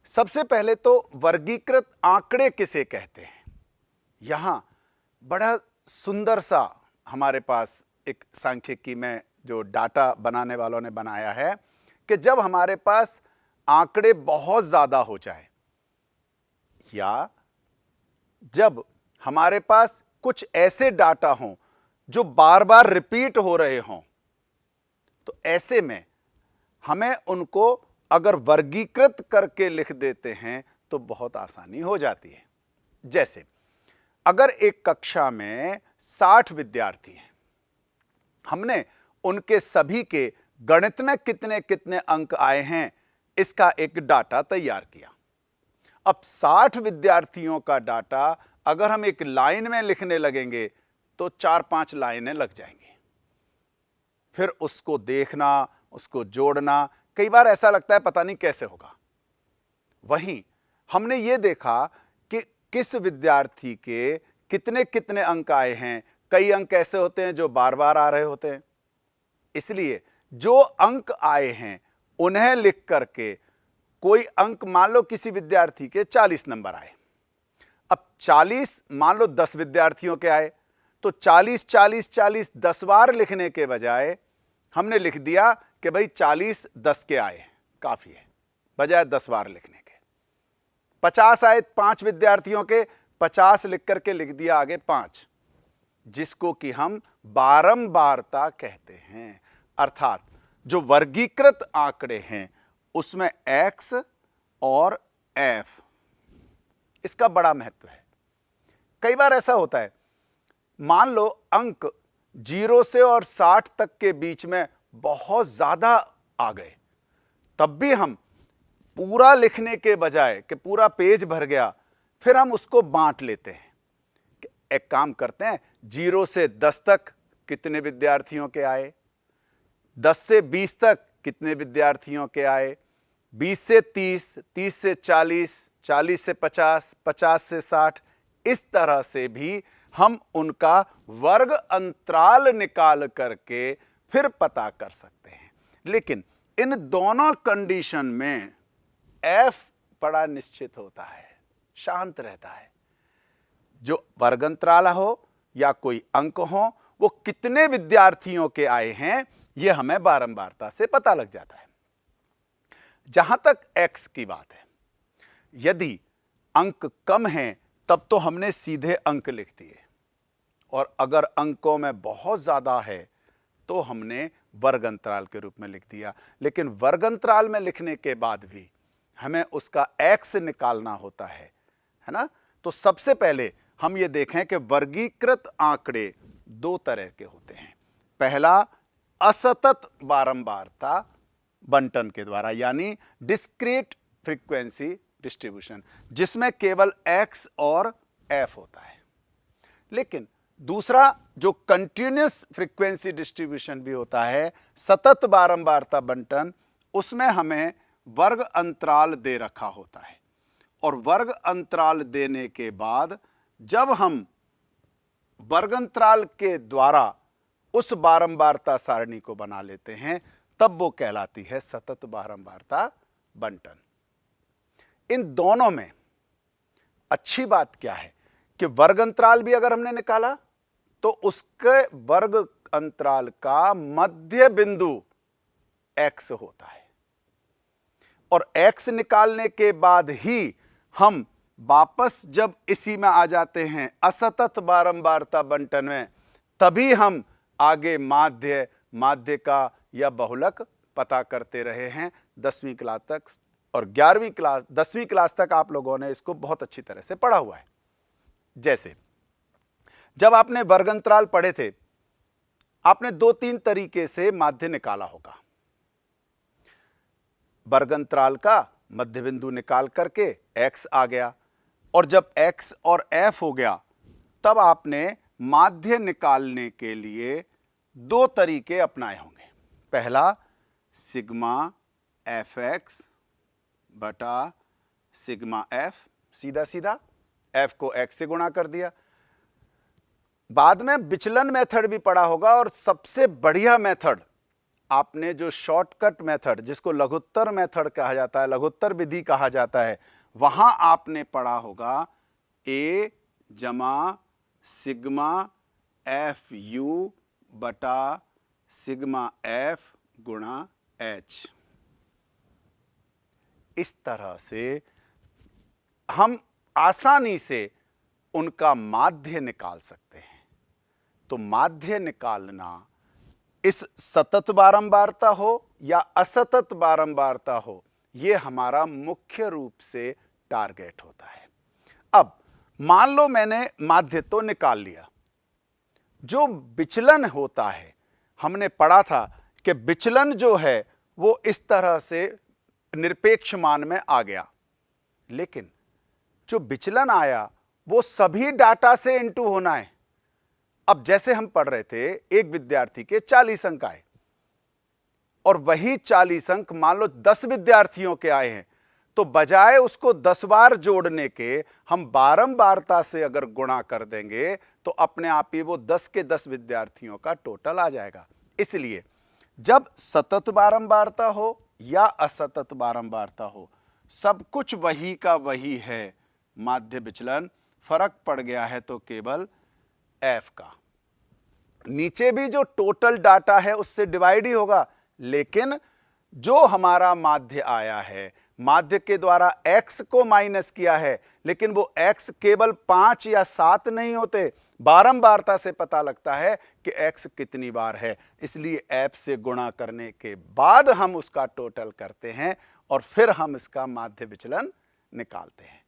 सबसे पहले तो वर्गीकृत आंकड़े किसे कहते हैं। यहां बड़ा सुंदर सा हमारे पास एक सांख्यिकी में जो डाटा बनाने वालों ने बनाया है कि जब हमारे पास आंकड़े बहुत ज्यादा हो जाए या जब हमारे पास कुछ ऐसे डाटा हों जो बार बार रिपीट हो रहे हों, तो ऐसे में हमें उनको अगर वर्गीकृत करके लिख देते हैं तो बहुत आसानी हो जाती है। जैसे अगर एक कक्षा में 60 विद्यार्थी हैं, हमने उनके सभी के गणित में कितने कितने अंक आए हैं इसका एक डाटा तैयार किया। अब 60 विद्यार्थियों का डाटा अगर हम एक लाइन में लिखने लगेंगे तो 4-5 लाइनें लग जाएंगी। फिर उसको देखना, उसको जोड़ना, कई बार ऐसा लगता है पता नहीं कैसे होगा। वहीं हमने ये देखा कि किस विद्यार्थी के कितने कितने अंक आए हैं। कई अंक ऐसे होते हैं जो बार बार आ रहे होते हैं, इसलिए जो अंक आए हैं उन्हें लिख करके कोई अंक, मान लो किसी विद्यार्थी के 40 नंबर आए, अब 40 मान लो 10 विद्यार्थियों के आए, तो 40 40 40 10 बार लिखने के बजाय हमने लिख दिया कि भाई 40 10 के आए, काफी है, बजाय 10 बार लिखने के। 50 आए 5 विद्यार्थियों के, 50 लिख करके लिख दिया आगे 5, जिसको कि हम बारंबारता कहते हैं। अर्थात जो वर्गीकृत आंकड़े हैं उसमें x और f, इसका बड़ा महत्व है। कई बार ऐसा होता है, मान लो अंक 0 से और 60 तक के बीच में बहुत ज्यादा आ गए, तब भी हम पूरा लिखने के बजाय कि पूरा पेज भर गया, फिर हम उसको बांट लेते हैं। एक काम करते हैं, 0 से 10 तक कितने विद्यार्थियों के आए, 10 से 20 तक कितने विद्यार्थियों के आए, 20 से 30, 30 से 40, 40 से 50, 50 से 60, इस तरह से भी हम उनका वर्ग अंतराल निकाल करके फिर पता कर सकते हैं। लेकिन इन दोनों कंडीशन में f बड़ा निश्चित होता है, शांत रहता है। जो वर्ग अंतराल हो या कोई अंक हो, वो कितने विद्यार्थियों के आए हैं यह हमें बारंबारता से पता लग जाता है। जहां तक x की बात है, यदि अंक कम हैं तब तो हमने सीधे अंक लिख दिए, और अगर अंकों में बहुत ज्यादा है तो हमने वर्ग अंतराल के रूप में लिख दिया। लेकिन वर्ग अंतराल में लिखने के बाद भी हमें उसका x निकालना होता है ना। तो सबसे पहले हम ये देखें कि वर्गीकृत आंकड़े दो तरह के होते हैं। पहला असतत बारंबारता बंटन के द्वारा, यानी डिस्क्रीट फ्रीक्वेंसी डिस्ट्रीब्यूशन, जिसमें केवल x और f होता है। लेकिन दूसरा जो कंटिन्यूअस फ्रीक्वेंसी डिस्ट्रीब्यूशन भी होता है, सतत बारंबारता बंटन, उसमें हमें वर्ग अंतराल दे रखा होता है, और वर्ग अंतराल देने के बाद जब हम वर्ग अंतराल के द्वारा उस बारंबारता सारणी को बना लेते हैं तब वो कहलाती है सतत बारंबारता बंटन। इन दोनों में अच्छी बात क्या है कि वर्ग अंतराल भी अगर हमने निकाला तो उसके वर्ग अंतराल का मध्य बिंदु x होता है, और x निकालने के बाद ही हम वापस जब इसी में आ जाते हैं असतत बारंबारता बंटन में, तभी हम आगे माध्य का या बहुलक पता करते रहे हैं 10वीं क्लास तक, और 10वीं क्लास तक आप लोगों ने इसको बहुत अच्छी तरह से पढ़ा हुआ है। जैसे जब आपने वर्ग अंतराल पढ़े थे, आपने 2-3 तरीके से माध्य निकाला होगा। वर्ग अंतराल का मध्य बिंदु निकाल करके x आ गया, और जब x और f हो गया तब आपने माध्य निकालने के लिए 2 तरीके अपनाए होंगे। पहला सिग्मा fx बटा सिग्मा f, सीधा सीधा f को x से गुणा कर दिया। बाद में विचलन मेथड भी पढ़ा होगा, और सबसे बढ़िया मेथड आपने जो शॉर्टकट मेथड, जिसको लघुत्तर मेथड कहा जाता है, लघुत्तर विधि कहा जाता है, वहां आपने पढ़ा होगा A जमा सिग्मा एफ यू बटा सिग्मा एफ गुणा H। इस तरह से हम आसानी से उनका माध्य निकाल सकते हैं। तो माध्य निकालना, इस सतत बारंबारता हो या असतत बारंबारता हो, यह हमारा मुख्य रूप से टारगेट होता है। अब मान लो मैंने माध्य तो निकाल लिया, जो विचलन होता है, हमने पढ़ा था कि विचलन जो है वो इस तरह से निरपेक्ष मान में आ गया, लेकिन जो विचलन आया वो सभी डाटा से इनटू होना है। अब जैसे हम पढ़ रहे थे, एक विद्यार्थी के 40 अंक आए और वही 40 अंक मान लो 10 विद्यार्थियों के आए हैं, तो बजाय उसको 10 बार जोड़ने के हम बारंबारता से अगर गुणा कर देंगे तो अपने आप ही वो 10 के 10 विद्यार्थियों का टोटल आ जाएगा। इसलिए जब सतत बारंबारता हो या असतत बारंबारता हो, सब कुछ वही का वही है। माध्य विचलन फर्क पड़ गया है तो केवल एफ का, नीचे भी जो टोटल डाटा है उससे डिवाइड ही होगा, लेकिन जो हमारा माध्य आया है, माध्य के द्वारा x को माइनस किया है, लेकिन वो x केवल 5 या 7 नहीं होते, बारंबारता से पता लगता है कि x कितनी बार है। इसलिए f से गुणा करने के बाद हम उसका टोटल करते हैं और फिर हम इसका माध्य विचलन निकालते हैं।